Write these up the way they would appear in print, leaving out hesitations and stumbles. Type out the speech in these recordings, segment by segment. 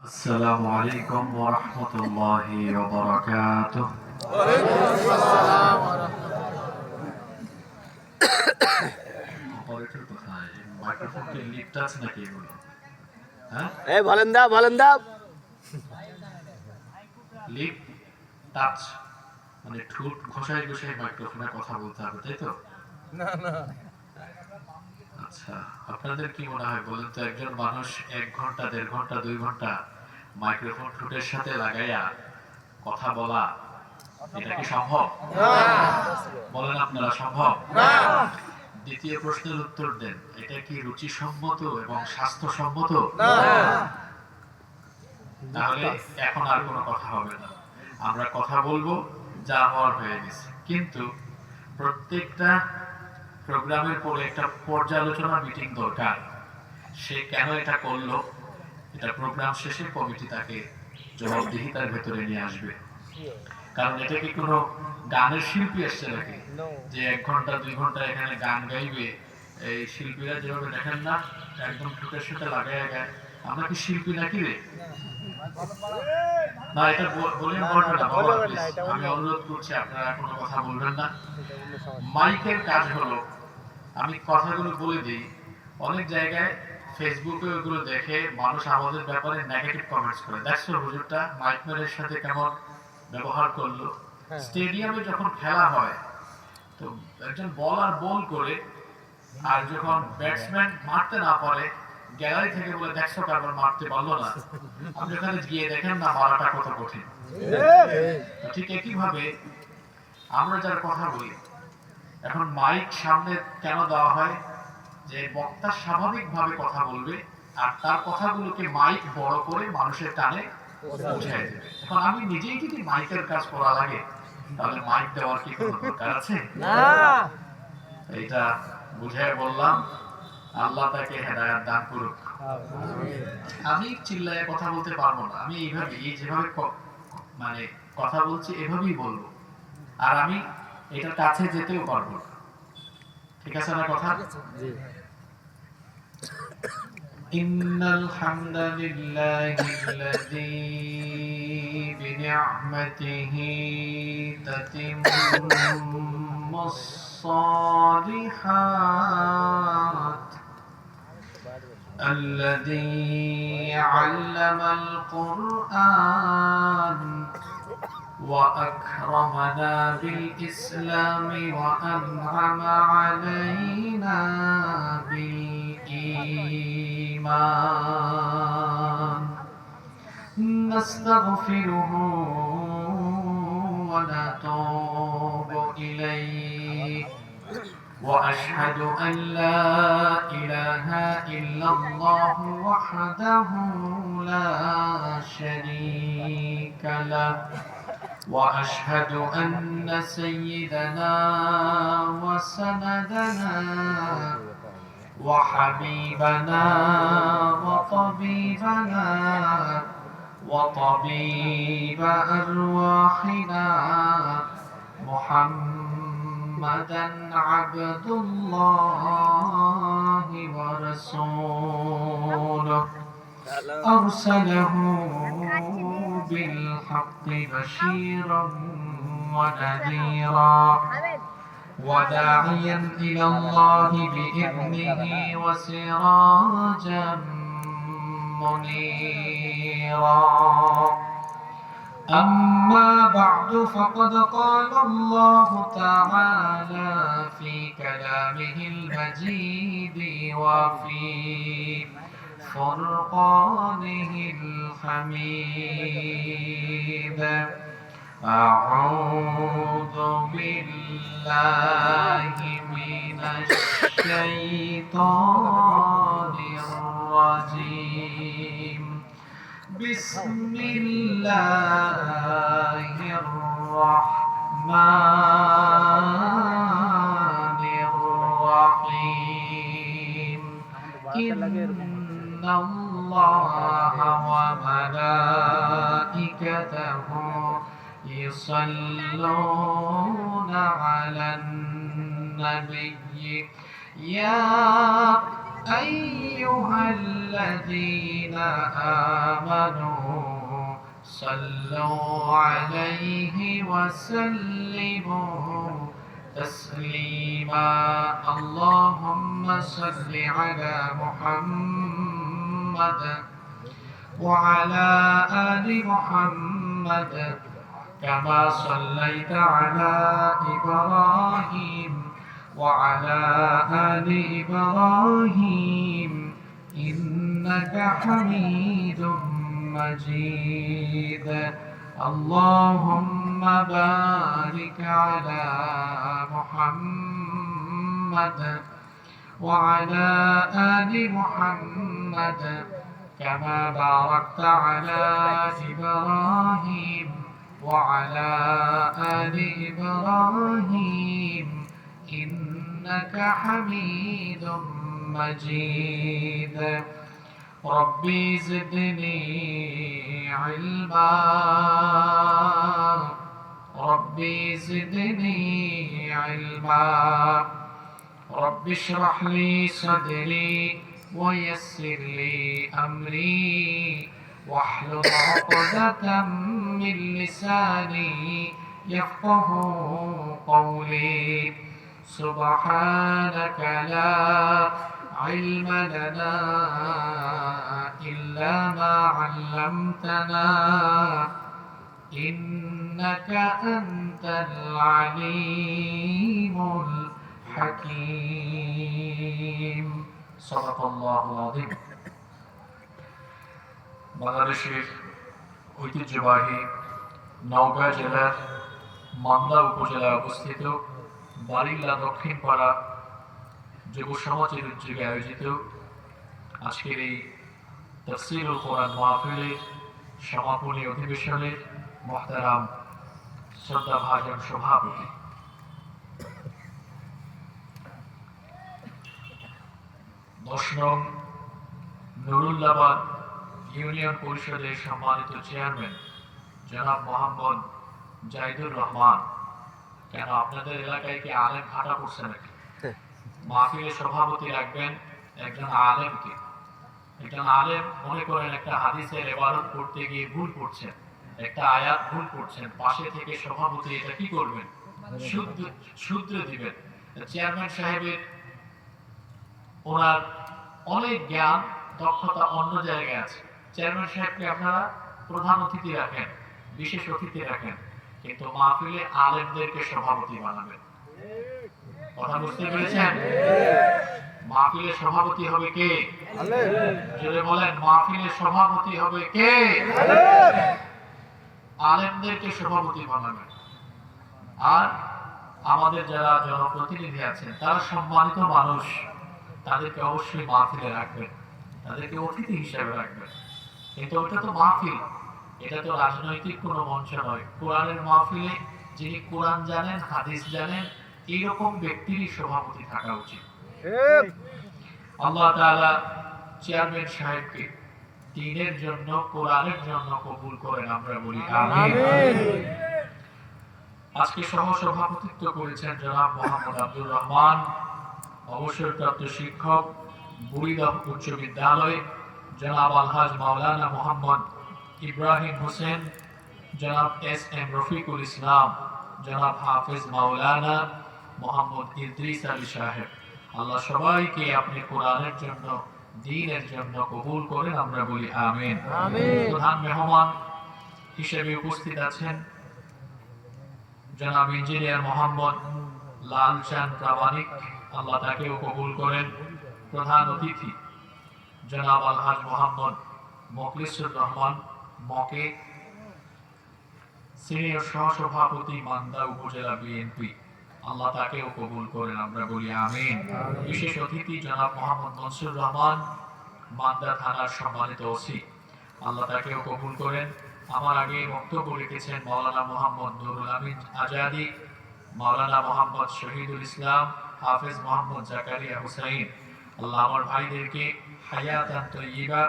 السلام عليكم ورحمة الله وبركاته. ওয়ালাইকুম আসসালাম ওয়া রাহমাতুল্লাহ। অপারেটর কোথায়? মাইক্রোফোনকে লিক টাচ নাকি এগুলো? হ্যাঁ, এই ভালেন্দা লিক টাচ মানে ঠোঁট ঘষাই ঘষাই মাইক্রোফোনে কথা বলতে হবে, তাই তো? না আচ্ছা, আপনাদের কি মনে হয় বলেন তো, একজন মানুষ 1 ঘন্টা 1.5 ঘন্টা 2 ঘন্টা মাইক্রোফোন ঠোঁটের সাথে লাগাইয়া কথা বলা, এটা কি সম্ভব? বলেন আপনারা, সম্ভব? দ্বিতীয় প্রশ্নের উত্তর দেন, এটা কি রুচিসম্মত এবং স্বাস্থ্যসম্মত? তাহলে এখন আর কোনো কথা হবে না, আমরা কথা বলবো যা হওয়ার হয়ে গেছে। কিন্তু প্রত্যেকটা প্রোগ্রামের পরে একটা পর্যালোচনা মিটিং দরকার। সে কেন এটা করলো, এটা প্রোগ্রাম শেষে কমিটি তাকে জবাবদিহিতার ভেতরে নিয়ে আসবে। কারণ এটা কি কোনো গানের শিল্পী আসছে নাকি যে 1 ঘন্টা 2 ঘন্টা এখানে গান গাইবে? এই শিল্পীরা যেভাবে দেখেন না, একদম ঠোঁটের সাথে লাগায় গায়, আমরা কি শিল্পী নাকি রে? না, এটা বলে বলবেন না বাবা, প্লিজ আমি অনুরোধ করছি, আপনারা কোনো কথা বলবেন না। মাইকের কাজ হলো, আমি কথাগুলো বলে দিই, অনেক জায়গায় ফেসবুকে ওগুলো দেখে মানুষ আমাদের ব্যাপারে নেগেটিভ কমেন্টস করে। দেখছো হুজুরটা মাইকের সাথে কেমন ব্যবহার করলো। স্টেডিয়ামে যখন খেলা হয় তো একজন বলার বল করে, আর যখন ব্যাটসম্যান মারতে না পারে গ্যালারি থেকে বলে দেখছো কারণ মারতে পারলো না। আপনি ওখানে গিয়ে দেখেন না মারাটা কত কঠিন। ঠিক একইভাবে আমরা যারা কথা বলি, এখন মাইক সামনে কেন দেওয়া হয়? যে বক্তা স্বাভাবিকভাবে কথা বলবে আর তার কথাগুলোকে মাইক বড় করে মানুষের কানে পৌঁছায় দেবে। এখন আমি নিজেই যদি মাইকের কাজ করা লাগে, তাহলে মাইক দেওয়ার কি কোনো দরকার আছে? না এইটা বুঝায় বললাম, আল্লাহ তাকে হেদায়েত দান করুক। আমি চিল্লায় কথা বলতে পারবো না, আমি এইভাবে যেভাবে মানে কথা বলছি এভাবেই বলবো, আর আমি এটার কাছে যেতেও পারবো না। ঠিক আছে না কথা? ইন্নাল হামদালিল্লাহি আল্লাযী বিনি'মাতিহি তাতিম্মুস সালিহাত الذي علم القرآن وأكرمنا بالإسلام وأنعم علينا بالإيمان نستغفره ونتوب إليه وأشهد أن لا إله إلا الله وحده لا شريك له وأشهد أن سيدنا وسندنا وحبيبنا وطبيبنا وطبيب أرواحنا محمدا عبد الله ورسوله أرسله بالحق بشيرا ونذيرا وداعيا إلى الله بإذنه وسراجا منيرا. أما بعد فقد قال الله تعالى في كلامه المجيد وفي فرقانه الحميد. أعوذ بالله من الشيطان الرجيم. بسم الله الرحمن الرحيم. إن الله وملائكته يصلون على النبي يا أيها الذين آمنوا صلوا عليه وسلموا تسليما اللهم صل على محمد وعلى آل محمد كما صليت على إبراهيم وعلى آل إبراهيم إنك حميد مجيد اللهم بارك على محمد وعلى آل محمد كما باركت على إبراهيم وعلى آل إبراهيم إنك حميد مجيد ربي زدني علما ربي زدني علما رب اشرح لي صدري ويسر لي أمري واحلل عقدة من لساني يفقه قولي سبحانك لا علم لنا إلا ما علمتنا إنك أنت العليم الحكيم صدق الله العظيم বাংলাদেশের ঐতিহ্যবাহী নওগাঁ জেলার মান্দা উপজেলায় অবস্থিত বারিল্লা দক্ষিণ পাড়া যুব সমাজের উদ্যোগে আয়োজিত আজকের এই তাফসীরুল কোরআন মাহফিলের সমাপনী অধিবেশনের মুহতারাম শ্রদ্ধাভাজন সভাপতি দশম নুরুল্লাবাদ ইউনিয়ন পরিষদের সম্মানিত চেয়ারম্যান জনাব মোহাম্মদ জাহিদুর রহমান কেন আপনাদের এলাকায় কি আলেম ভাটা পড়ছে নাকি মাহফিলে সভাপতি রাখবেন একজন আলেমকে একজন আলেম মনে করেন একটা হাদিসের ইবারত করতে গিয়ে ভুল করছেন একটা আয়াত ভুল করছেন পাশে থেকে সভাপতি এটা কি করবেন শুধরে দিবেন চেয়ারম্যান সাহেবের ওনার অনেক জ্ঞান দক্ষতা অন্য জায়গায় আছে চেয়ারম্যান সাহেবকে আপনারা প্রধান অতিথি রাখেন বিশেষ অতিথি রাখেন কিন্তু মাহফিলে আলেমদেরকে সভাপতি বানাবেন কথা বুঝতে পেরেছেন মাহফিলের সভাপতি হবে কে যদি বলেন মাহফিলের সভাপতি হবে কে আলেমদেরকে সভাপতি বানাবেন আর আমাদের যারা জনপ্রতিনিধি আছেন তারা সম্মানিত মানুষ তাদেরকে অবশ্যই মাহফিলে রাখবেন তাদেরকে অতিথি হিসেবে রাখবেন কিন্তু ওটা তো মাহফিল এটা তো রাজনৈতিক কোনো মঞ্চ নয় কোরআনের মাহফিলে যিনি কোরআন জানেন হাদিস জানেন এইরকম ব্যক্তিরই সভাপতি থাকা উচিত আল্লাহ তাআলা চেয়ারম্যান সাহেবকে দ্বীনের জন্য কোরআনের জন্য কবুল করেন আমরা বলি আমিন আজকে সহ সভাপতিত্ব করেছেন জনাব মোহাম্মদ আব্দুর রহমান অবসরপ্রাপ্ত শিক্ষক বুড়িদহ উচ্চ বিদ্যালয় জনাব আলহাজ মাওলানা মোহাম্মদ ইব্রাহিম হোসেন জনাব এস এম রফিকুল ইসলাম জনাব হাফেজ মাওলানা মোহাম্মদ ইদ্রিস আলী সাহেব আল্লাহ সবাইকে আপনি কোরআনের জন্য দ্বীনের জন্য কবুল করেন আমরা বলি আমিন প্রধান মেহমান হিসেবে উপস্থিত আছেন জনাব ইঞ্জিনিয়ার মোহাম্মদ লালচাঁদ প্রামাণিক আল্লাহ তাকেও কবুল করেন প্রধান অতিথি জনাব আলহাজ মোহাম্মদ মোখলিসুর রহমান মকে সিনিয়র সহসভাপতি মান্দা উপজেলা বিএনপি আল্লাহ তাকেও কবুল করেন আমরা বলি আমিন বিশেষ অতিথি জনাব মোহাম্মদ মনসুর রহমান মান্দা থানার সম্মানিত ওসি আল্লাহ তাকেও কবুল করেন আমার আগে বক্তব্য রেখেছেন মাওলানা মোহাম্মদ নুরুল আমিন আজাদি মাওলানা মোহাম্মদ শহীদুল ইসলাম হাফেজ মোহাম্মদ জাকারিয়া হুসাইন আল্লাহ আমার ভাইদেরকে হায়াতান তয়্যিবা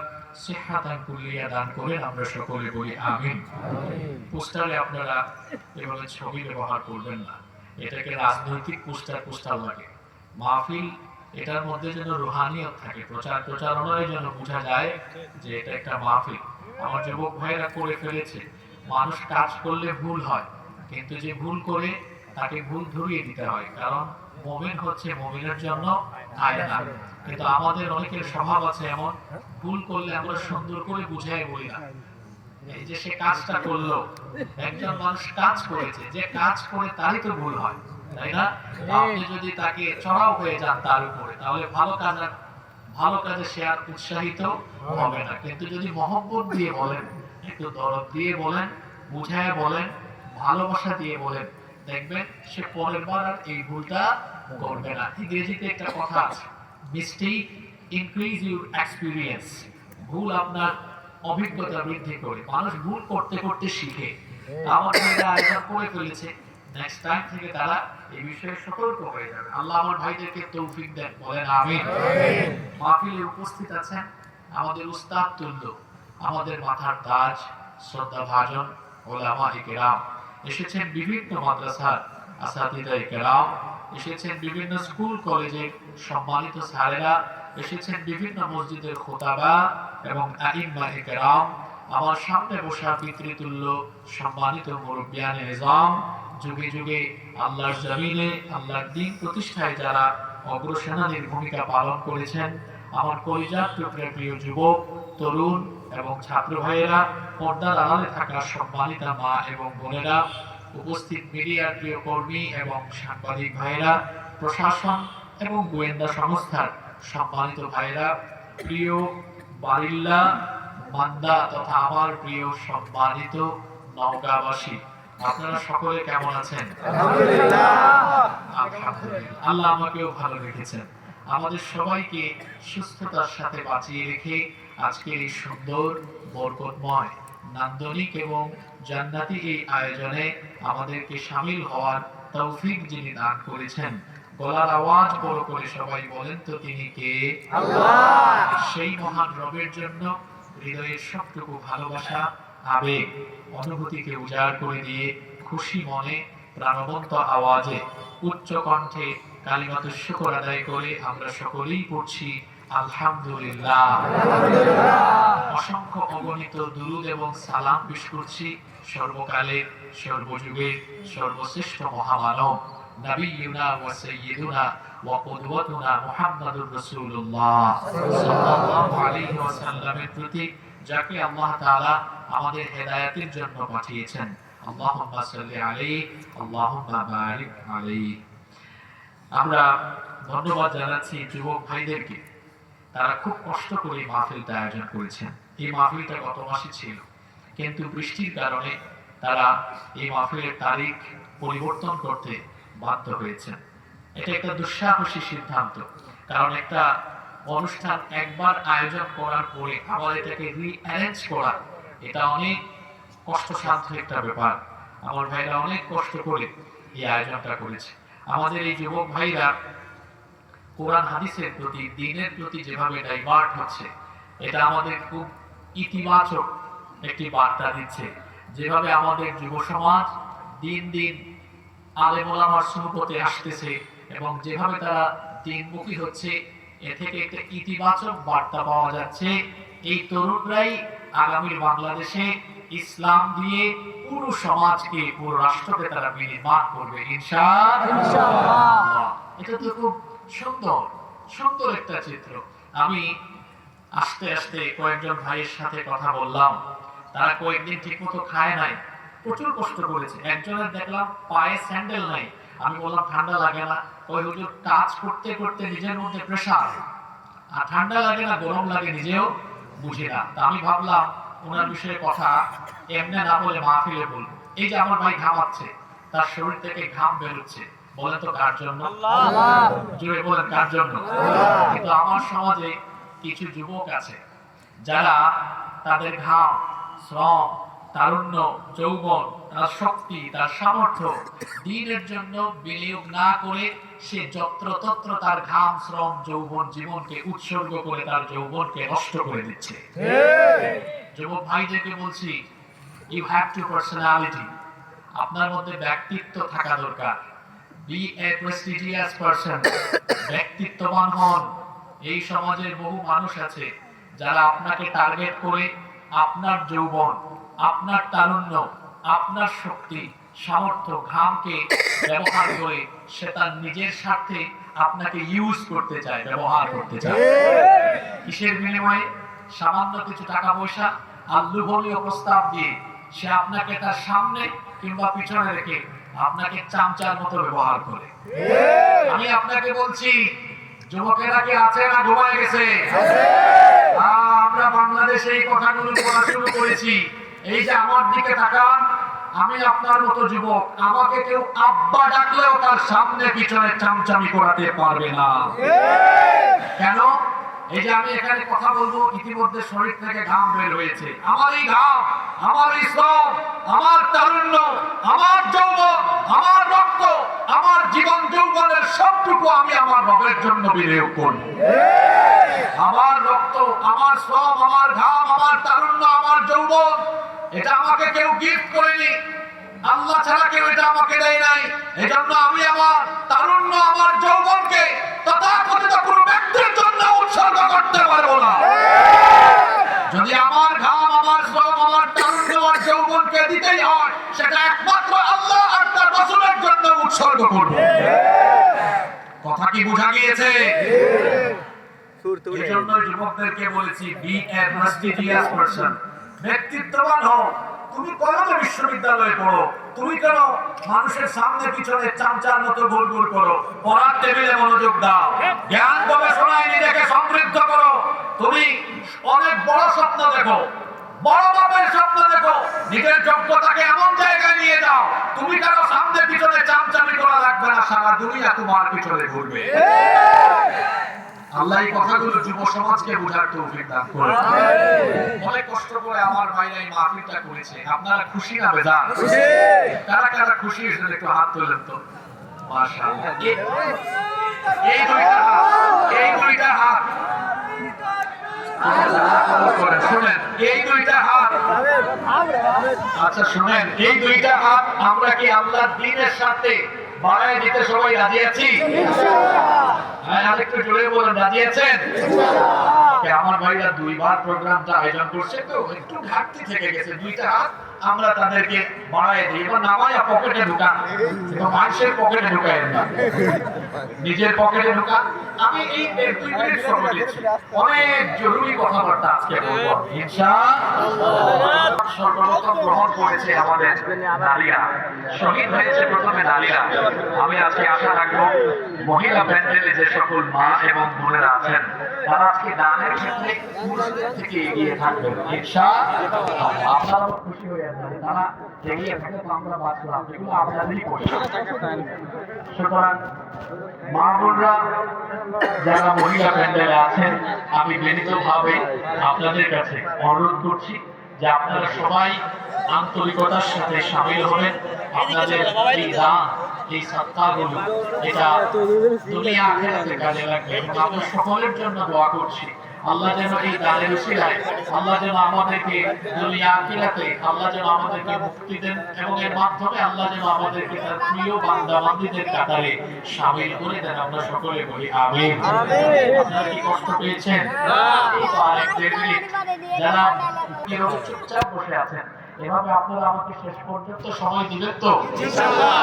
সিহহাতান কুল্লিয়া দান করেন আমরা সকলে বলি আমিন পোস্টারে আপনারা এভাবে ছবি ব্যবহার করবেন না এটাকে রাজনৈতিক পোস্টার লাগে মাহফিল এটার মধ্যে যেন রুহানিয়ত থাকে, প্রচারণায় যেন বোঝা যায় যে এটা একটা মাহফিল। আমার যুবক ভাইরা করে ফেলেছে, মানুষ কাজ করলে ভুল হয়, কিন্তু যে ভুল করে তাকে ভুল ধরিয়ে দিতে হয়, কারণ মুমিন হচ্ছে মুমিনের জন্য আয়না। কিন্তু আমাদের অনেকের স্বভাব আছে এমন, ভুল করলে আমরা সুন্দর করে বুঝাই বলি না। এই যে সে কাজটা করলো, একজন মানুষ কাজ করেছে, যে কাজ করে তারই তো ভুল হয়, তাই না? আপনি যদি তাকে চড়াও হয়ে যান তার উপরে, তাহলে ভালো কাজে সে আর উৎসাহিত হবে না। কিন্তু যদি মহব্বত দিয়ে বলেন, একটু দরদ দিয়ে বলেন, বুঝায় বলেন, ভালোবাসা দিয়ে বলেন, দেখবেন সে পরের বার আর এই ভুলটা করবে না। ইংরেজিতে একটা কথা আছে, মিস্টেক ইনক্রিজ ইউর এক্সপিরিয়েন্স। ভুল আপনার অভিজ্ঞতা বৃদ্ধি করে। মানুষ ভুল করতে করতে শিখে। আমার ভাইরা আয়োজন করে ফেলেছে, নেক্সট টাইম থেকে তারা এই বিষয়ে সতর্ক হয়ে যাবে। আল্লাহ আমার ভাইদেরকে তৌফিক দেন, বলেন আমিন। মাহফিলে উপস্থিত আছেন আমাদের উস্তাদ তুল্য, আমাদের মাথার তাজ, শ্রদ্ধা ভাজন ওলামায়ে কেরাম, এসেছেন বিভিন্ন মাদ্রাসার আসাতিদায়ে কেরাম, এসেছেন বিভিন্ন স্কুল কলেজের সম্মানিত স্যারেরা, এসেছেন বিভিন্ন মসজিদের খোতাবা এবং আইম্মায়ে কেরাম, আমার সামনে বসা পিতৃতুল্য সম্মানিত মুরব্বিয়ানে নিজাম, যুগে যুগে আল্লাহর জমিনে আল্লাহর দ্বীন প্রতিষ্ঠায় যারা অগ্রসেনানীর ভূমিকা পালন করেছেন, আমার কলিজার টুকরা প্রিয় যুবক, তরুণ এবং ছাত্র ভাইয়েরা, পর্দার আড়ালে থাকা সম্মানিতা মা এবং বোনেরা, উপস্থিত মিডিয়ার প্রিয় কর্মী এবং সাংবাদিক ভাইয়েরা, প্রশাসন এবং গোয়েন্দা সংস্থার সম্মানিত ভাইয়েরা, প্রিয় বারিল্লা মান্দা তথা আমার প্রিয় সম্মানিত নওগাঁবাসী, আপনারা সকলে কেমন আছেন? আলহামদুলিল্লাহ। আলহামদুলিল্লাহ। আল্লাহ আমাকেও ভালো রেখেছেন। আমাদের সবাইকে সুস্থতার সাথে বাঁচিয়ে রেখে আজকের এই সুন্দর, বরকতময়, নান্দনিক এবং জান্নাতি এই আয়োজনে আমাদেরকে শামিল হওয়ার তৌফিক যিনি দান করেছেন, গলার আওয়াজ বড় করে সবাই বলেন তো তিনি কে? আল্লাহ। সেই মহান রবের জন্য হৃদয়ের সবটুকু ভালোবাসা, আবেগ, অনুভূতিকে উজাড় করে দিয়ে খুশি মনে প্রাণবন্ত আওয়াজে উচ্চ কণ্ঠে কালিমাতুশ শুকর আদায় করে আমরা সকলেই পড়ছি আলহামদুলিল্লাহ। অসংখ্য অগণিত দুরূদ এবং সালাম পেশ করছি সর্বকালের, সর্বযুগের সর্বশ্রেষ্ঠ মহামানব নবিয়ুনা ওয়া সাইয়্যিদুনা ওয়া কুদওয়াতুনা মুহাম্মাদুর রাসূলুল্লাহ সাল্লাল্লাহু আলাইহি ওয়াসাল্লামের প্রতি, যাকে আল্লাহ তাআলা আমাদের হেদায়েতের জন্য পাঠিয়েছেন। আল্লাহুম্মা সাল্লি আলাইহি আল্লাহুম্মা বারিক আলাইহি। আমরা ধন্যবাদ জানাচ্ছি যুবক ভাইদেরকে, তারা খুব কষ্ট করে এই মাহফিলটা আয়োজন করেছেন। এই মাহফিলটা গত মাসে ছিল, কিন্তু বৃষ্টির কারণে তারা এই মাহফিলের তারিখ পরিবর্তন করতে বাধ্য হয়েছেন। এটা একটা দুঃসাহসী সিদ্ধান্ত, কারণ একটা অনুষ্ঠান একবার আয়োজন করার পরে আবার এটাকে রিঅ্যারেঞ্জ করা, এটা অনেক কষ্টসাধ্য একটা ব্যাপার। আমার ভাইরা অনেক কষ্ট করে এই আয়োজনটা করেছে। আমাদের এই যুবক ভাইরা কোরআন হাদিসের প্রতি, দ্বীনের প্রতি যেভাবে ডাইভার্ট হচ্ছে, এটা আমাদের খুব ইতিবাচক একটি বার্তা দিচ্ছে। যেভাবে আমাদের যুব সমাজ দিন দিন আলেম ওলামার সুহবতে আসতেছে এবং যেভাবে তারা দ্বীনমুখী হচ্ছে, এ থেকে একটা ইতিবাচক বার্তা পাওয়া যাচ্ছে। এই তরুণরাই আগামীর বাংলাদেশে ইসলাম দিয়ে পুরো সমাজকে, পুরো রাষ্ট্রকে তারা বিনির্মাণ করবে ইনশাআল্লাহ। এটা তো খুব সুন্দর সুন্দর একটা চিত্র। আমি আস্তে আস্তে কয়েকজন ভাইয়ের সাথে কথা বললাম, তারা কয়েকদিন ঠিক মতো খায় নাই, প্রচুর কষ্ট করেছে। একজনের দেখলাম পায়ে স্যান্ডেল নাই। আমি বললাম ঠান্ডা লাগে না? ওই হুজুর কাজ করতে করতে নিজের মধ্যে প্রেসার, আর ঠান্ডা লাগে না গরম লাগে নিজেও বুঝি না। তা আমি ভাবলাম ওনার বিষয়ে কথা এমনি না বলে মাহফিলে বলবো। এই যে আমার ভাই ঘামাচ্ছে, তার শরীর থেকে ঘাম বেরোচ্ছে, বলেন তো কার জন্য? জোরে বলেন কার জন্য? কিন্তু আমার সমাজে কিছু যুবক আছে যারা তাদের ঘাম, শ্রম, তারুণ্য, যৌবন, তার শক্তি, তার সামর্থ্য দ্বীনের জন্য বিনিয়োগ না করে সে যত্রতত্র তার ঘাম, শ্রম, যৌবন, জীবনকে উৎসর্গ করে তার যৌবনকে নষ্ট করে দিচ্ছে। যুবক ভাইদেরকে বলছি, ইউ হ্যাভ টু পার্সোনালিটি, আপনার মধ্যে ব্যক্তিত্ব থাকা দরকার। বি এ প্রেস্টিজিয়াস পারসন, ব্যক্তিত্ববান হন। এই সমাজের বহু মানুষ আছে যারা আপনাকে টার্গেট করে আপনার যৌবন, আপনার তারুণ্য, আপনার শক্তি, সামর্থ্য, ঘামকে ব্যবহার করে সে তার নিজের স্বার্থে আপনাকে ইউজ করতে চায়, ব্যবহার করতে চায়। কিসের বিনিময়ে? সামান্য কিছু টাকা পয়সা আর লোভনীয় প্রস্তাব দিয়ে সে আপনাকে তার সামনে কিংবা পিছনে রেখে আপনাকে চামচার মতো ব্যবহার করে। আমি আপনাকে বলছি, যুবকেরা কি আছে না ঘুমায় গেছে? আমরা বাংলাদেশে এই কথাগুলো বলা শুরু করেছি। এই যে আমার দিকে তাকান, আমি আপনার মতো যুবক, আমাকে কেউ আব্বা ডাকলেও তার সামনে পিছনে চামচামি করাতে পারবে না। কেন? এই যে আমি এখানে কথা বলবো, ইতিমধ্যে শরীর থেকে ঘাম বের হয়েছে। আমার এই ঘাম, আমার এই শ্রম, আমার তারুণ্য, আমার যৌবন, আমার রক্ত, আমার জীবন যৌবনের সবটুকু আমি আমার রবের জন্য বিনিয়োগ করি। আমার রক্ত, আমার শ্রম, আমার ঘাম, আমার তারুণ্য, আমার যৌবন, এটা আমাকে কেউ গিফট করেনি। আল্লাহ ছাড়া কেউ এটা আমাকে দেয় নাই। এজন্য আমি আমার তারুণ্য, আমার যৌবনকে তথাকথিত কোনো ব্যক্তির জন্য উৎসর্গ করতে পারবো না। যদি আমার ঘাম, আমার শ্রম, আমার তারুণ্য, আমার যৌবনকে দিতেই হয়, সেটা একমাত্র আল্লাহ আর তার রাসূলের জন্য উৎসর্গ করব। কথা কি বোঝা গিয়েছে? এজন্য যুবকদেরকে বলেছি, বি এ প্রেস্টিজিয়াস পারসন, ব্যক্তিত্ববান হও। তুমি কলেজে বিশ্ববিদ্যালয়ে পড়ো, তুমি কেন মানুষের সামনে পিছনে চামচার মতো গোল গোল করো? পড়ার টেবিলে মনোযোগ দাও, জ্ঞান গবেষণায় নিজেকে সমৃদ্ধ করো। তুমি অনেক বড় স্বপ্ন দেখো, বড় মাপের স্বপ্ন দেখো, নিজের যোগ্যতাকে এমন জায়গায় নিয়ে যাও। তুমি কেন সামনে পিছনে চামচামি করা লাগবে না, সারা দুনিয়া তোমার পিছনে ঘুরবে। আল্লাহ এই কথাগুলো যুব সমাজকে বোঝার তৌফিক দান করুন। অনেক কষ্ট করে আমার ভাইরা এই মাহফিলটা করেছে। আপনারা খুশি না বেজার? কারা কারা খুশি হয়েছেন একটু হাত তোলেন তো। মাশাআল্লাহ। এই দুইটা হাত শুনেন, এই দুইটা হাত, আচ্ছা শুনেন, এই দুইটা হাত আমরা কি আল্লাহর দ্বীনের সাথে বাড়ায় দিতে সবাই রাজি আছি? হ্যাঁ, আরেকটু জোরে বলেন, রাজি আছেন? আমার ভাইরা দুইবার প্রোগ্রামটা আয়োজন করছে, তো একটু ঘাটতি থেকে গেছে। দুইটা হাত আমরা তাদেরকে বাড়ায় দিই। এবার নামায়া পকেটে ঢুকান, মানুষের পকেটে ঢুকায় না, নিজের পকেটে ঢুকান। আমি এই 2 মিনিট সময় দিচ্ছি, অনেক জরুরি কথাবার্তা আজকে বলবো ইনশাআল্লাহ। সর্বপ্রথম গ্রহণ করেছে আমাদের নারীরা, শহীদ হয়েছে প্রথমে নারীরা। আমি আজকে আশা রাখবো মহিলা প্যান্ডেলে যে সকল মা এবং বোনেরা আছেন, তারা আজকে দানের ক্ষেত্রে পুরুষদের থেকে এগিয়ে থাকবেন ইনশাআল্লাহ। আপনারাও খুশি হয়ে যাবেন, তারা এগিয়ে থাকে তো আমরা বাঁচলাম, এগুলো আপনাদেরই কষ্ট। সুতরাং মা বোনরা যারা মহিলা প্যান্ডেলে আছেন, আমি বিনীতভাবে আপনাদের কাছে অনুরোধ করছি যে আপনারা সবাই আন্তরিকতার সাথে শামিল হবেন। আপনাদের এই দান, এই সাদকাগুলো, এটা দুনিয়া আখিরাতে কাজে লাগবে। এবং আমরা সকলের জন্য দোয়া করছি, আল্লাহ যেন এই দানের উসিলায় আল্লাহ যেন আমাদেরকে দুনিয়া আখিরাতে আল্লাহ যেন আমাদেরকে মুক্তি দেন, এবং এর মাধ্যমে আল্লাহ যেন আমাদেরকে তার প্রিয় বান্দা বান্দীদের কাতারে শামিল করে দেন। আমরা সকলে বলি আমিন। আপনারা কি কষ্ট পেয়েছেন? এই তো আরেক 1.5 মিনিট যারা এরকম চুপচাপ বসে আছেন, এভাবে আপনারা আমাকে শেষ পর্যন্ত সময় দিবেন তো ইনশাআল্লাহ।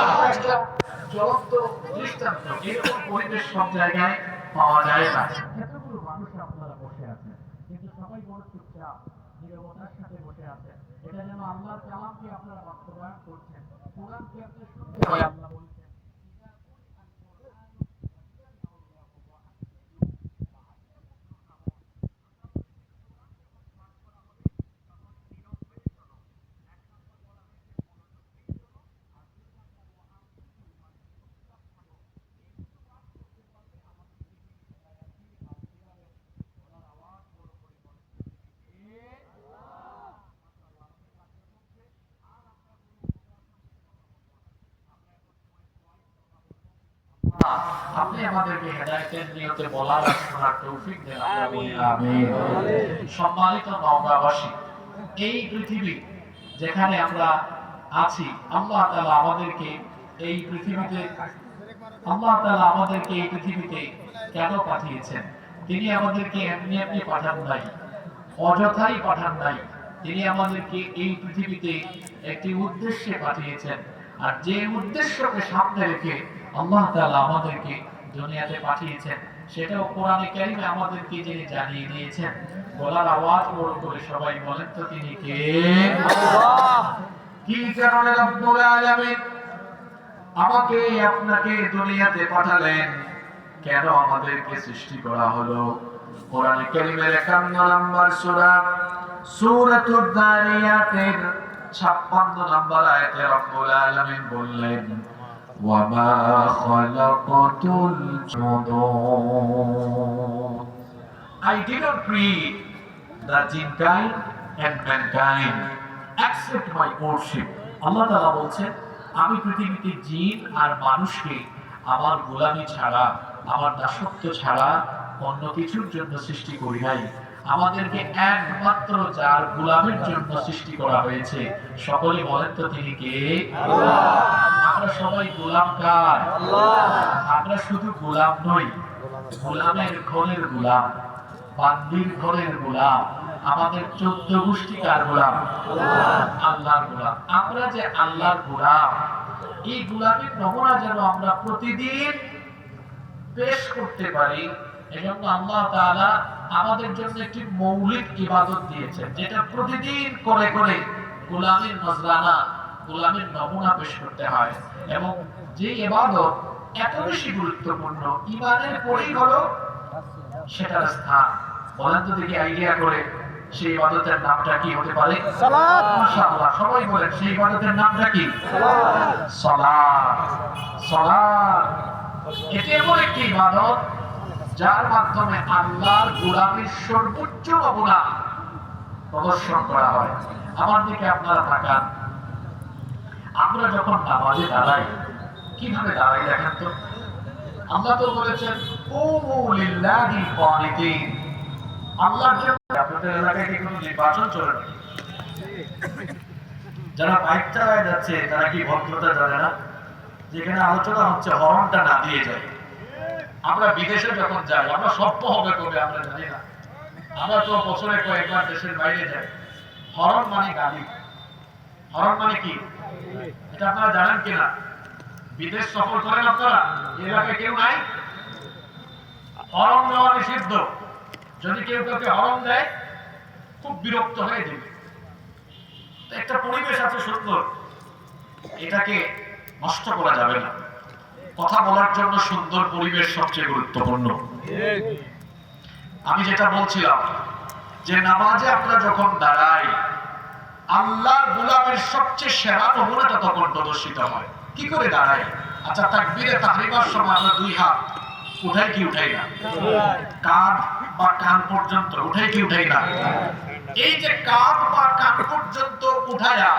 জ্বলন্ত দৃষ্টান্ত, এরকম পরিবেশ সব জায়গায় পাওয়া যায় না। এতগুলো মানুষ আপনারা বসে আছেন, কিন্তু সবাই বড় চুপচাপ নীরবতার সাথে বসে আছেন। এটা যেন আল্লাহর কালামকে আপনারা বাস্তবায়ন করছেন, কোরআনকে আপনি শুনতে হয়। আল্লাহ বলছেন, আপনি আমাদেরকে হেদায়েতের নিয়তে বলার আর শোনার তৌফিক দেন, আমরা বলি আমিন। সম্মানিত নওগাঁবাসী, এই পৃথিবী যেখানে আমরা আছি, আল্লাহ তাআলা আমাদেরকে এই পৃথিবীতে আল্লাহ তাআলা আমাদেরকে এই পৃথিবীতে কেন পাঠিয়েছেন? তিনি আমাদেরকে এমনি এমনি পাঠান নাই, অযথাই পাঠান নাই। তিনি আমাদেরকে এই পৃথিবীতে একটি উদ্দেশ্যে পাঠিয়েছেন। আর যে উদ্দেশ্যকে সামনে রেখে আল্লাহ তাআলা আমাদেরকে দুনিয়াতে পাঠিয়েছেন, সেটাও কোরআনে কারিমে আমাদেরকে যিনি জানিয়ে দিয়েছেন। বলার আওয়াজ বড় করে সবাই বলেন তো তিনি কে? আল্লাহ। কি কারণে রব্বুল আলামিন আমাকে আপনাকে দুনিয়াতে পাঠালেন? কেন আমাদেরকে সৃষ্টি করা হলো? কোরআনে কারীমের 51 নম্বর সূরা সূরাতুদ দারিয়াতের 56 নম্বর আয়াতে রব্বুল আলামিন বললেন, ওয়া মা খালাকাতুল জুনুদ, I did not create the jinn kind and mankind except my worship. আল্লাহ তাআলা বলছেন, আমি পৃথিবীতে জিন আর মানুষকে আমার গোলামি ছাড়া, আমার দাসত্ব ছাড়া অন্য কিছুর জন্য সৃষ্টি করি নাই। আমাদেরকে একমাত্র যার গোলামের জন্য সৃষ্টি করা হয়েছে, সকলে বলেন তো তিনি কে? আল্লাহ। আমরা সবাই গোলাম কার? আল্লাহ। আমরা শুধু গোলাম নই, গোলামের ঘরের গোলাম, বান্দির ঘরের গোলাম। আমাদের 14 গোষ্ঠী কার গোলাম? আল্লাহর গোলাম। আমরা যে আল্লাহর গোলাম, এই গোলামের নমুনা যেন আমরা প্রতিদিন পেশ করতে পারি, এজন্য আল্লাহ তাআলা আমাদের জন্য একটি মৌলিক ইবাদত দিয়েছেন, যেটা প্রতিদিন করে করে গোলামের নজরানা, গোলামের নমুনা পেশ করতে হয়। এবং যে ইবাদত এত বেশি গুরুত্বপূর্ণ, ঈমানের পরেই হলো সেটার স্থান। বলেন তো দেখি আইডিয়া করে সেই ইবাদতের নামটা কি হতে পারে? সালাত। মাশাআল্লাহ, সবাই বলেন সেই ইবাদতের নামটা কি? সালাত। সালাত। সালাত এটি এমন একটি ইবাদত যার মাধ্যমে আল্লাহর গোলামীর সর্বোচ্চ নমুনা প্রদর্শন করা হয়। আমার দিকে আপনারা তাকান। আমরা যখন নামাজে দাঁড়াই, কিভাবে দাঁড়াই দেখেন তো? আল্লাহ তো বলেছেন, কুমু লিল্লাহি কানিতিন। আল্লাহর জন্য। আপনাদের এলাকায় কি কোনো নির্বাচন চলে না? যারা বাইক চালায় যাচ্ছে তারা কি ভদ্রতা জানে না? যেখানে আলোচনা হচ্ছে হর্নটা না দিয়ে যায়। আমরা বিদেশে যখন যাই, আমরা সভ্য হবে কবে আমরা জানি না। আমরা তো বছরে কয়েকবার দেশের বাইরে যাই। হর্ন মানে গালি। হর্ন মানে কি? এটা আপনারা জানেন কিনা? বিদেশ সফর করেন আপনারা? এলাকায় কেউ নাই? হর্ন দেওয়া নিষিদ্ধ। যদি কেউ কাউকে হর্ন দেয়, খুব বিরক্ত হয়ে যাবে। একটা পরিবেশ আছে সুন্দর, এটাকে নষ্ট করা যাবে না। কথা বলার জন্য সুন্দর পরিবেশ সবচেয়ে গুরুত্বপূর্ণ। আমি যেটা বলছিলাম যে নামাজে আমরা যখন দাঁড়াই, আল্লাহর গোলামের সবচেয়ে সেরা নমুনাটা তখন প্রদর্শিত হয়। কি করে দাঁড়াই? আচ্ছা, তাকবীরে তাহরিমার সময় আমরা দুই হাত উঠাই কি উঠাই না? কাঁধ বা কান পর্যন্ত উঠাই কি উঠাই না? এই যে কাঁধ বা কান পর্যন্ত উঠায়া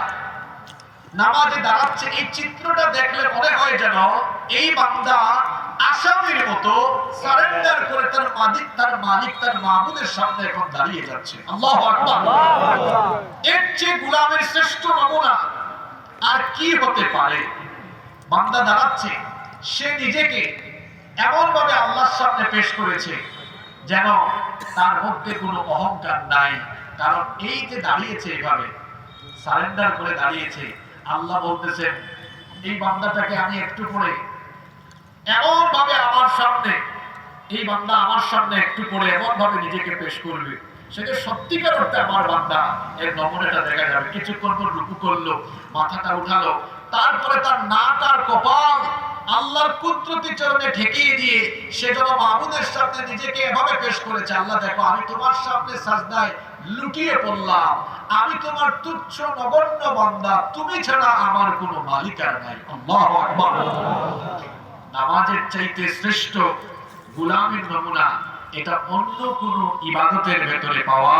নামাজে দাঁড়াচ্ছে, এই চিত্রটা দেখলে মনে হয় যেন এই বান্দা আসামির মতো সারেন্ডার করে তার মালিক তার মাবুদের সামনে এখন দাঁড়িয়ে যাচ্ছে। আল্লাহু আকবার। এর চেয়ে গোলামের শ্রেষ্ঠ নমুনা আর কি হতে পারে? বান্দা দাঁড়াচ্ছে, সে নিজেকে এমন ভাবে আল্লাহর সামনে পেশ করেছে যেন তার মধ্যে কোনো অহংকার নাই। কারণ এই যে দাঁড়িয়েছে, এভাবে সারেন্ডার করে দাঁড়িয়েছে, আল্লাহ বলতেছেন এই বান্দাটাকে আমি একটু পরে এমন ভাবে আমার সামনে, এই বান্দা আমার সামনে একটু পরে এমন ভাবে নিজেকে পেশ করবে, সেটা সত্যিকার অর্থে আমার বান্দা। এর নমুনাটা দেখা যাবে। কিছুক্ষণ পর রুকু করলো, মাথাটা উঠালো, তারপরে তার নাক আর কপাল আল্লাহর কুদরতি চরণে ঠেকিয়ে দিয়ে সে যেন মাবুদের সামনে নিজেকে এভাবে পেশ করেছে, আল্লাহ দেখো আমি তোমার সামনে সাজদায় লুটিয়ে পড়লাম, আমি তোমার তুচ্ছ নগণ্য বান্দা, তুমি ছাড়া আমার কোনো মালিক আর নাই। আল্লাহু আকবার। নামাজের চাইতে শ্রেষ্ঠ গোলামের নমুনা এটা অন্য কোন ইবাদতের ভেতরে পাওয়া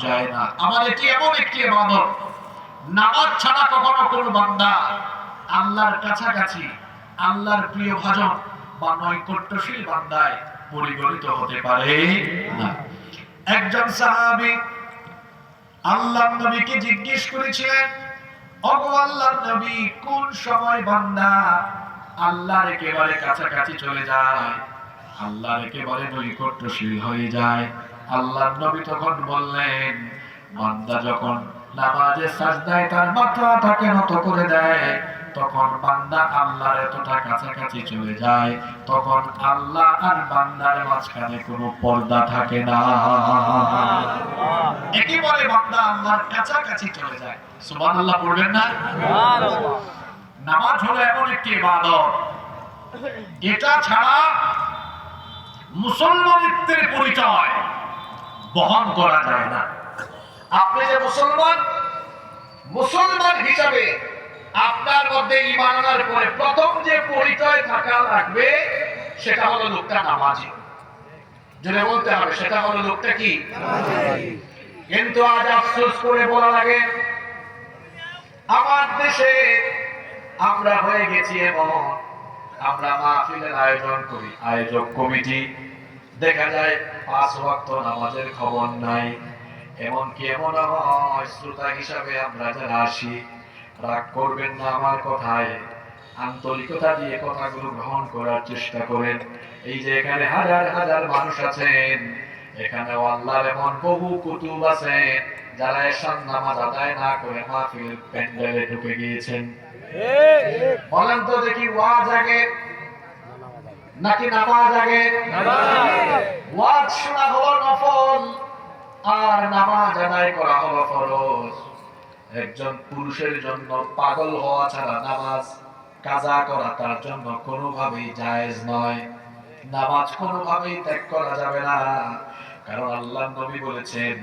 যায় না। আমার এটি এমন একটি ইবাদত, নামাজ ছাড়া কখনো কোনো বান্দা আল্লাহর কাছাকাছি, আল্লাহর প্রিয় ভাজন বা নৈকট্যশীল বান্দায় পরিগণিত হতে পারে না। একজন সাহাবী আল্লাহর নবীকে জিজ্ঞেস করেছিলেন, ওগো আল্লাহর নবী, কোন সময় বান্দা আল্লাহর একেবারে কাছাকাছি চলে যায়, আল্লাহর একেবারে নৈকট্যশীল হয়ে যায়। আল্লাহর নবী তখন বললেন, বান্দা যখন নামাজে সাজদায় তার মাথাটাকে নত করে দেয়, তখন বান্দা আল্লাহর এতটা কাছাকাছি চলে যায়, তখন আল্লাহ আর বান্দার মাঝখানে কোনো পর্দা থাকে না। একেবারে বান্দা আল্লাহর কাছাকাছি চলে যায়। সুবহানাল্লাহ পড়বেন না? নামাজ হলো এমন একটি ইবাদত, এটা ছাড়া মুসলমানিত্বের পরিচয় বহন করা যায় না। আপনি যে মুসলমান, মুসলমান হিসাবে আপনার মধ্যে ঈমান আনার পরে প্রথম যে পরিচয় থাকা লাগবে সেটা হলো লোকটা নামাজি। জোরে বলতে হবে, সেটা হলো লোকটা কি? কিন্তু আজ আফসোস করে বলা লাগে, আমার দেশে আমরা হয়ে গেছি এমন, আমরা মাহফিলের আয়োজন করি, আয়োজক কমিটি, দেখা যায় 5 ওয়াক্ত নামাজের খবর নাই। এমনকি এমন হয়, শ্রোতা হিসাবে আমরা যারা আসি, রাগ করবেন না আমার কথায়, আন্তরিকতা দিয়ে কথাগুলো গ্রহণ করার চেষ্টা করেন। এই যে এখানে হাজার হাজার মানুষ আছেন, এখানেও আল্লাহর এমন বহু কুতুব আছেন যারা এশার নামাজ আদায় না করে মাহফিলের প্যান্ডেলে ঢুকে গিয়েছেন। বলেন তো দেখি, ওয়াজ আগে নাকি নামাজ আগে? ওয়াজ শোনা হলো নফল, আর নামাজ আদায় করা হলো ফরজ। একজন পুরুষের জন্য পাগল হওয়া ছাড়া নামাজ কাজা করা তার জন্য কোনোভাবেই জায়েজ নয়। নামাজ কোনোভাবেই ত্যাগ করা যাবে না, কারণ আল্লাহর নবী বলেছেন,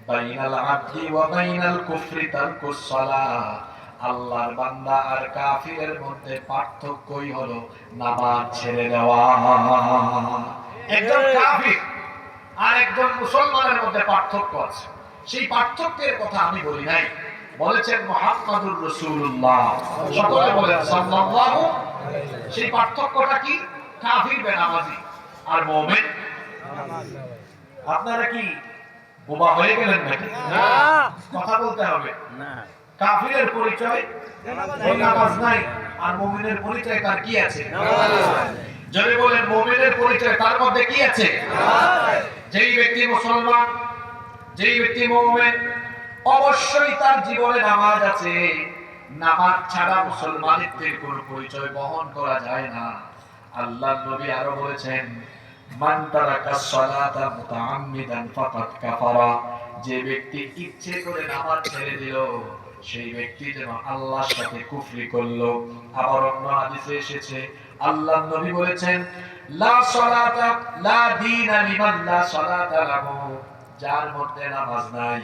বাইনাল আবদি ওয়া বাইনাল কুফরি তারকুস সালাহ। আল্লাহর বান্দা আর কাফিরের মধ্যে পার্থক্যই হলো নামাজ ছেড়ে দেওয়া। একজন কাফির আর একজন মুসলমানের মধ্যে পার্থক্য আছে, সেই পার্থক্যের কথা আমি বলি নাই, বলেছেন মুহাম্মাদুর রাসূলুল্লাহ। সকলে বলেন সাল্লাল্লাহু। সেই পার্থক্যটা কি? কাফির বেনামাজি আর মুমিন। আপনারা কি বোবা হয়ে গেলেন নাকি? না, কথা বলতে হবে। না, কাফিরের পরিচয় নামাজ নাই, আর মুমিনের পরিচয় তার কি আছে? নামাজ। যদি বলেন মুমিনের পরিচয় তার মধ্যে কি আছে? নামাজ। যেই ব্যক্তি মুসলমান, যেই ব্যক্তি মুমিন, অবশ্যই তার জীবনে নামাজ আছে। নামাজ ছাড়া মুসলমানিত্বের কোনো পরিচয় বহন করা যায় না। আল্লাহর নবী আরো বলেছেন, মান তারাকা সালাতা মুতাআম্মিদান ফাকাদ কাফারা। যে ব্যক্তি ইচ্ছে করে নামাজ ছেড়ে দিল, সেই ব্যক্তি যেন আল্লাহর সাথে কুফরি করলো। আবার অন্য হাদিসে এসেছে, আল্লাহর নবী বলেছেন, লা সালাতা লা দীনা লিমান লা সালাতা লাহু। যার মধ্যে নামাজ নাই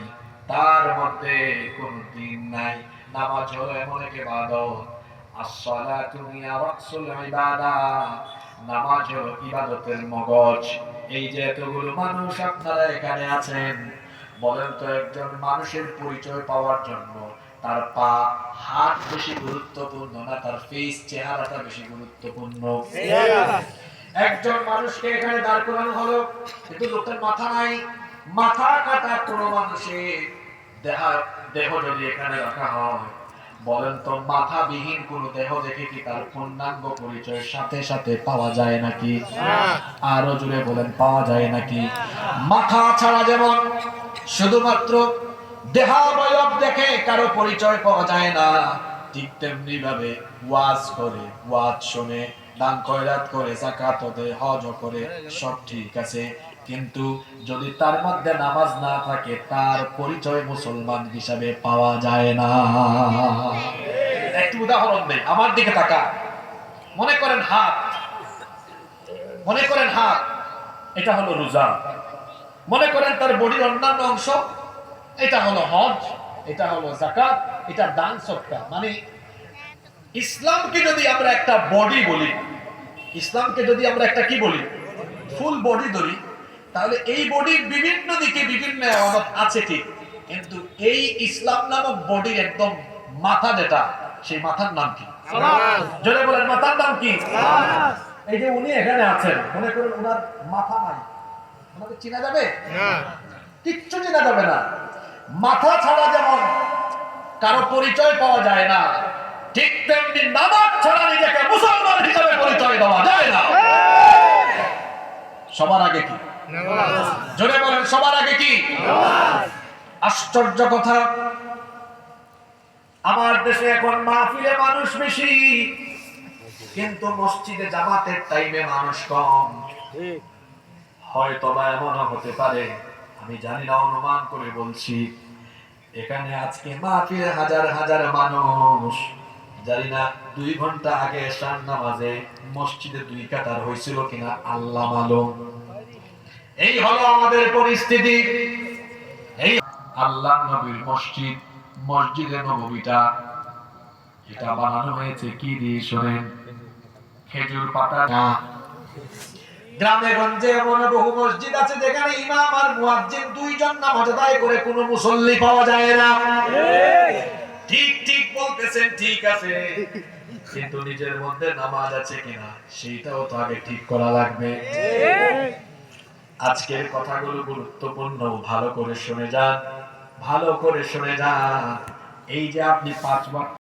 তার মধ্যে কোন দিন নাই। নামাজ হলো এমন এক ইবাদত, as-salatu hiya ra'sul ibadah। নামাজ হলো ইবাদতের মগজ। এই যে এতগুলো মানুষ আপনারা এখানে আছেন, বলেন তো একজন মানুষের পরিচয় পাওয়ার জন্য তার পা হাত বেশি গুরুত্বপূর্ণ না তার ফেস চেহারাটা বেশি গুরুত্বপূর্ণ? একজন মানুষকে এখানে দাঁড় করানো হলো, কিন্তু লোকের মাথা নাই, মাথা কাটা কোনো মানুষের দেহ যদি এখানে রাখা হয়, বলেন তো মাথাবিহীন কোন দেহ দেখে কি তার পূর্ণাঙ্গ পরিচয়ের সাথে সাথে পাওয়া যায় নাকি? আরো জুড়ে বলেন, পাওয়া যায় নাকি? মাথা ছাড়া যেমন শুধুমাত্র দেহাবয়ব দেখে কারো পরিচয় পাওয়া যায় না, ঠিক তেমনি ভাবে ওয়াজ করে, ওয়াজ শুনে, দান খয়রাত করে, যাকাত দেয়, হজ করে, সব ঠিক আছে, কিন্তু যদি তার মধ্যে নামাজ না থাকে তার পরিচয় মুসলমান হিসাবে পাওয়া যায় না। একটু উদাহরণ দেই, আমার দিকে তাকা। মনে করেন হাত, মনে করেন হাত, এটা হলো রোজা। মনে করেন তার বডির অন্যান্য অংশ, এটা হলো হজ, এটা হলো যাকাত, এটা দান সদকা। মানে ইসলামকে যদি আমরা একটা বডি বলি, ইসলামকে যদি আমরা একটা কি বলি, ফুল বডি ধরি, তাহলে এই বডির বিভিন্ন দিকে বিভিন্ন ইবাদত আছে ঠিক, কিন্তু এই ইসলাম নামক বডির একদম মাথা যেটা, সেই মাথার নাম কি? সালাত। জোরে বলেন, মাথার নাম কি? সালাত। এই যে উনি এখানে আছেন, মনে করেন ওনার মাথা নাই, ওনাকে চেনা যাবে না? কিচ্ছু চেনা যাবে না। মাথা ছাড়া যেমন কারো পরিচয় পাওয়া যায় না, ঠিক তেমনি নামাজ ছাড়া নিজেকে মুসলমান হিসেবে পরিচয় দেওয়া যায় না। সবার আগে কি? জোরে বলেন, সবার আগে কি? আশ্চর্য কথা, আমার দেশে এখন মাহফিলে মানুষ বেশি, কিন্তু মসজিদে জামাতের টাইমে মানুষ কম। হয়তো বা এমনও হতে পারে, আমি জানি না, অনুমান করে বলছি, এখানে আজকে মাহফিলে হাজার হাজার মানুষ, জানি না 2 ঘন্টা আগে এশার নামাজে মসজিদে 2 কাতার হয়েছিল কিনা আল্লাহ মালুম। এই হলো আমাদের পরিস্থিতি। এই আল্লাহ নবীর মসজিদ, মসজিদে নববীটা, এটা বানানো হয়েছে কি দিয়ে শোনেন? খেজুর পাতা না। গ্রামে গঞ্জে এমন বহু মসজিদ আছে যেখানে ইমাম আর মুয়াজ্জিন 2 জন নামাজ আদায় করে কোনো মুসল্লি পাওয়া যায় না। ঠিক ঠিক বলতেছেন, ঠিক আছে, কিন্তু নিজের মধ্যে নামাজ আছে কিনা সেইটাও তো আগে ঠিক করা লাগবে। আজকের কথাগুলো গুরুত্বপূর্ণ, ভালো করে শুনে যান, ভালো করে শুনে যান। এই যে আপনি 5 ওয়াক্ত